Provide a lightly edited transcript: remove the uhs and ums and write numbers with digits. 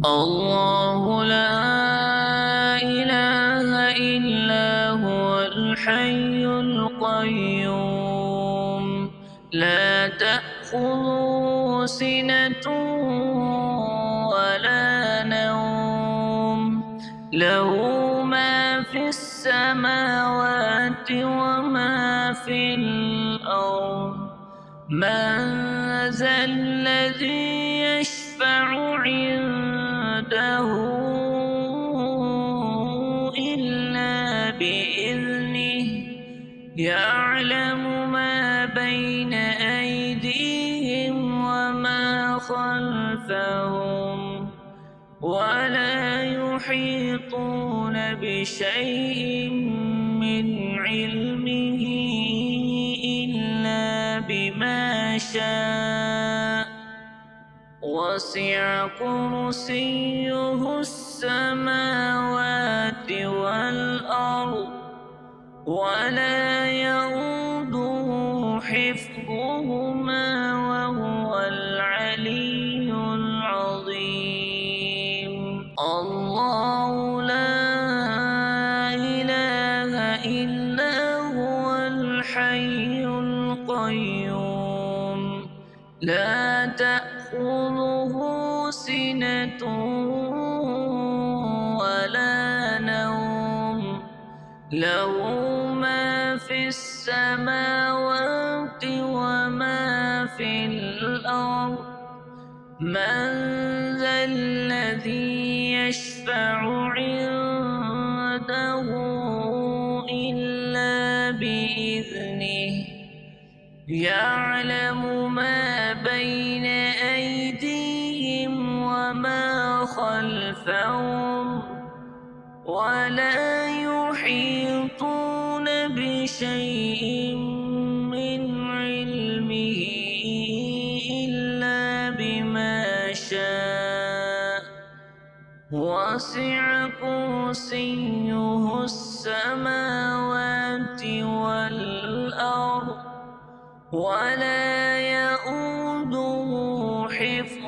الله لا إله إلا هو الحي القيوم لا تأخذه سنة ولا نوم له ما في السماوات وما في الأرض من ذا الذي يشفع عنده إلا بإذنه يعلم ما بين أيديهم وما خلفهم ولا يحيطون بشيء من علمه إلا بما شاء وسع كرسيه السماوات والأرض ولا يئوده حفظهما وهو العلي العظيم الله لا إله إلا هو الحي القيوم لا تأخذه سنة ولا نوم له ما في السماوات وما في الأرض من ذا الذي يشفع عنده إلا بإذنه يعلم ما بين أيديهم وما خلفهم ولا يحيطون بشيء من علمه إلا بما شاء وسع كرسيه السماوات والأرض ولا يئوده حفظهما